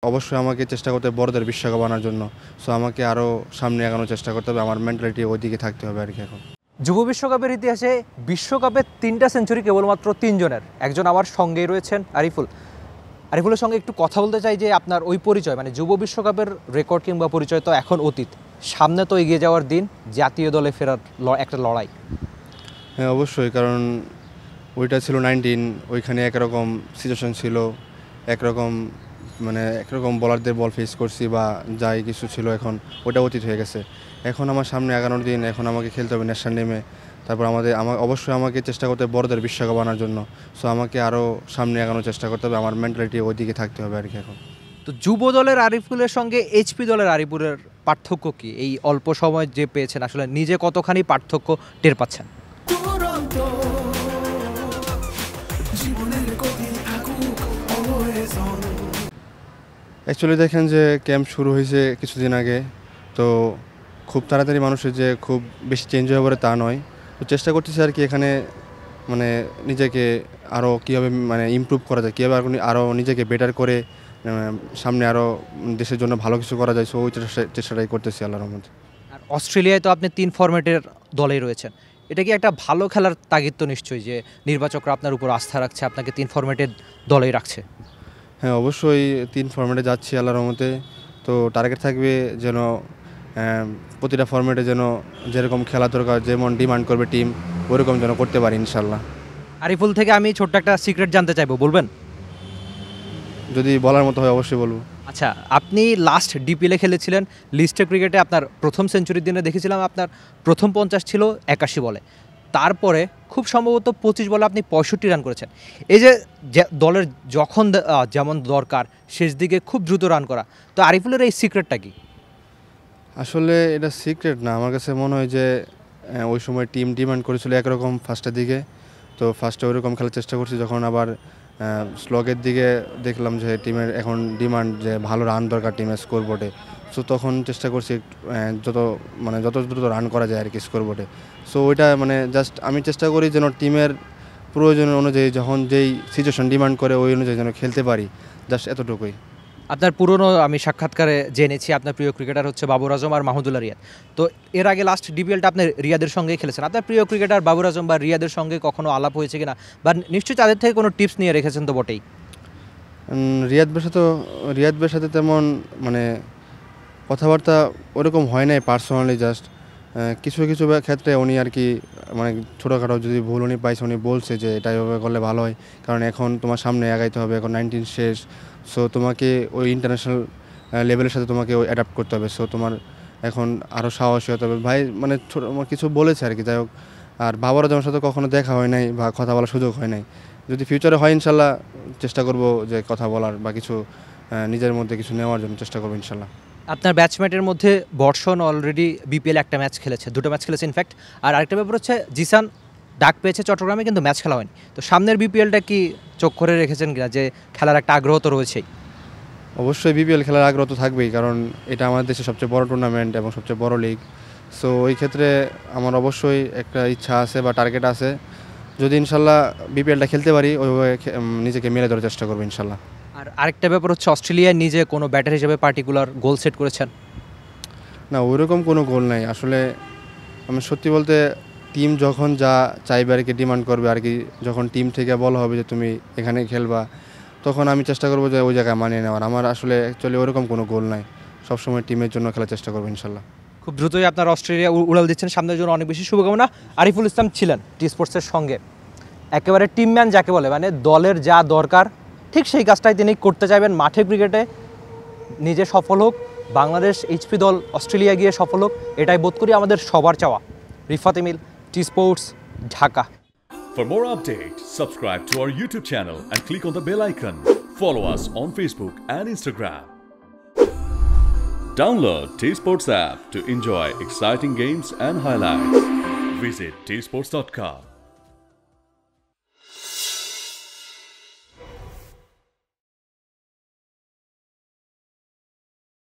অবশ্যই আমাকে চেষ্টা করতে হবে বড়দের বিশ্বকাপ আনার জন্য। সো আমাকে আরও সামনে এগোনোর চেষ্টা করতে হবে। আমার মেন্টালিটি ওইদিকে থাকতে হবে আর কি এখন। যুব বিশ্বকাপের ইতিহাসে বিশ্বকাপে 3টা সেঞ্চুরি কেবলমাত্র 3 জনের। একজন আমার সঙ্গেই রয়েছেন আরিফুল। আরিফুলের সঙ্গে একটু কথা বলতে চাই যে আপনার ওই পরিচয়, মানে যুব বিশ্বকাপের রেকর্ড কিংবা পরিচয় তো এখন অতীত, সামনে তো এগিয়ে যাওয়ার দিন, জাতীয় দলে ফেরার একটা লড়াই। হ্যাঁ অবশ্যই, কারণ ওইটা ছিল 19, ওইখানে একরকম সিচুয়েশন ছিল, একরকম বলারদের বল ফেস করছি বা যাই কিছু ছিল, এখন ওটা অতীত হয়ে গেছে। এখন আমার সামনে 11 দিন, এখন আমাকে খেলতে হবে ন্যাশনাল টিমে। তারপর অবশ্যই আমাকে চেষ্টা করতে হবে বড়দের বিশ্বকাপ আনার জন্য। সো আমাকে আরও সামনে এগোনোর চেষ্টা করতে হবে। আমার মেন্টালিটি ওইদিকে থাকতে হবে আর কি এখন। তো যুব দলের আরিফুলের সঙ্গে এইচপি দলের আরিফুলের পার্থক্য কি? এই অল্প সময় যে পেয়েছেন, আসলে নিজে কতখানি পার্থক্য টের পাচ্ছেন? অ্যাকচুয়ালি দেখেন যে ক্যাম্প শুরু হয়েছে কিছুদিন আগে, তো খুব তাড়াতাড়ি মানুষের যে খুব বেশি চেঞ্জ হয়ে পড়ে তা নয়। তো চেষ্টা করতেছি আর কি এখানে, নিজেকে আরও কীভাবে ইমপ্রুভ করা যায়, কীভাবে আরও নিজেকে বেটার করে সামনে আরও দেশের জন্য ভালো কিছু করা যায়। সো ওই চেষ্টাটাই করতেছি আল্লাহর মধ্যে। আর অস্ট্রেলিয়ায় তো আপনি 3 ফরম্যাটের দলেই রয়েছেন। এটা কি একটা ভালো খেলার তাগিদ? তো নিশ্চয়ই যে নির্বাচকরা আপনার উপর আস্থা রাখছে, আপনাকে 3 ফরম্যাটের দলেই রাখছে। হ্যাঁ অবশ্যই 3 ফরম্যাটে যাচ্ছি আল্লাহর রহমতে। তো টার্গেট থাকবে যেন প্রতিটা ফরম্যাটে যেন যেরকম খেলা দরকার, যেমন ডিমান্ড করবে টিম, ওরকম যেন করতে পারি ইনশাল্লাহ। আরিফুল থেকে আমি ছোট্ট একটা সিক্রেট জানতে চাইবো, বলবেন? যদি বলার মতো হয় অবশ্যই বলবো। আচ্ছা, আপনি লাস্ট ডিপিএলে খেলেছিলেন, লিস্টে ক্রিকেটে আপনার প্রথম সেঞ্চুরির দিনে দেখেছিলাম আপনার প্রথম 50 ছিল 81 বলে। তারপরে খুব সম্ভবত 25 বলে আপনি 65 রান করেছেন। এই যে দলের যখন যেমন দরকার শেষ দিকে খুব দ্রুত রান করা, তো আরিফুলের এই সিক্রেটটা কি? আসলে এটা সিক্রেট না, আমার কাছে মনে হয় যে ওই সময় টিম ডিমান্ড করেছিল একরকম ফার্স্টের দিকে, তো ফার্স্টে ওইরকম খেলার চেষ্টা করছি। যখন আবার স্লগের দিকে দেখলাম যে টিমের এখন ডিমান্ড যে ভালো রান দরকার টিমের স্কোর বোর্ডে, সো তখন চেষ্টা করছি যত দ্রুত রান করা যায় আর কি স্কোর বোর্ডে। সো ওইটা জাস্ট আমি চেষ্টা করি যেন টিমের প্রয়োজন অনুযায়ী যখন যেই সিচুয়েশন ডিমান্ড করে ওই অনুযায়ী যেন খেলতে পারি, জাস্ট এতটুকুই। আপনার পুরনো আমি সাক্ষাৎকারে জেনেছি আপনার প্রিয় ক্রিকেটার হচ্ছে বাবর আজম আর মাহমুদুল্লাহ রিয়াদ। তো এর আগে লাস্ট ডিপিএলটা আপনি রিয়াদের সঙ্গেই খেলেছেন। আপনার প্রিয় ক্রিকেটার বাবর আজম বা রিয়াদের সঙ্গে কখনো আলাপ হয়েছে কিনা, বা নিশ্চয়ই তাদের থেকে কোনো টিপস নিয়ে রেখেছেন তো বটেই? রিয়াদের সাথে তেমন কথাবার্তা ওরকম হয় নাই পার্সোনালি, জাস্ট কিছু কিছু ক্ষেত্রে উনি আর কি ছোটোখাটো যদি ভুল উনি পাইছে, উনি বলছে যে এটা এভাবে করলে ভালো হয়, কারণ এখন তোমার সামনে আগাইতে হবে, এখন 19 শেষ। সো তোমাকে ওই ইন্টারন্যাশনাল লেভেলের সাথে তোমাকে ওই অ্যাডাপ্ট করতে হবে। সো তোমার এখন আরও সাহসী হতে হবে ভাই, কিছু বলেছে আর কি। যাই হোক, আর বাবার আজমের সাথে কখনো দেখা হয় নাই বা কথা বলার সুযোগ হয় নাই। যদি ফিউচারে হয় ইনশাল্লাহ চেষ্টা করব যে কথা বলার বা কিছু নিজের মধ্যে কিছু নেওয়ার জন্য চেষ্টা করবো ইনশাল্লাহ। আপনার ব্যাটসম্যানের মধ্যে বর্ষণ অলরেডি বিপিএল একটা ম্যাচ খেলেছে, 2টো ম্যাচ খেলেছে ইনফ্যাক্ট। আর আরেকটা ব্যাপার হচ্ছে জিসান ডাক পেয়েছে চট্টগ্রামে, কিন্তু ম্যাচ খেলা হয়নি। তো সামনের বিপিএলটা কি চোখ করে রেখেছেন কিনা, যে খেলার একটা আগ্রহ তো রয়েছেই? অবশ্যই বিপিএল খেলার আগ্রহ তো থাকবেই, কারণ এটা আমাদের দেশের সবচেয়ে বড় টুর্নামেন্ট এবং সবচেয়ে বড় লিগ। সো ওই ক্ষেত্রে আমার অবশ্যই একটা ইচ্ছা আছে বা টার্গেট আছে, যদি ইনশাল্লাহ বিপিএলটা খেলতে পারি ওইভাবে নিজেকে মেলে ধরার চেষ্টা করবো ইনশাল্লাহ। আর আরেকটা ব্যাপার হচ্ছে অস্ট্রেলিয়ায় নিজে কোনো ব্যাটার হিসেবে পার্টিকুলার গোল সেট করেছেন? না, ওইরকম কোনো গোল নাই আসলে। আমি সত্যি বলতে টিম যখন যা চাইবে আর কি, ডিমান্ড করবে আর কি, যখন টিম থেকে বলা হবে যে তুমি এখানে খেলবা, তখন আমি চেষ্টা করবো যে ওই জায়গায় মানিয়ে নেওয়ার। আমার আসলে অ্যাকচুয়ালি ওরকম কোনো গোল নাই, সবসময় টিমের জন্য খেলার চেষ্টা করবো ইনশাল্লাহ। খুব দ্রুতই আপনার অস্ট্রেলিয়া উড়াল দিচ্ছেন, সামনের জন্য অনেক বেশি শুভকামনা। আরিফুল ইসলাম ছিলেন টি স্পোর্টসের সঙ্গে, একেবারে টিম ম্যান যাকে বলে, দলের যা দরকার ঠিক সেই কাজটাই তিনি করতে চাইবেন মাঠে ক্রিকেটে। নিজে সফল হোক, বাংলাদেশ এইচপি দল অস্ট্রেলিয়া গিয়ে সফল হোক, এটাই বোধ করি আমাদের সবার চাওয়া। Rifat Emil, T Sports, Dhaka. For more updates, subscribe to our YouTube channel and click on the bell icon. Follow us on Facebook and Instagram. Download T Sports app to enjoy exciting games and highlights. Visit tsports.com.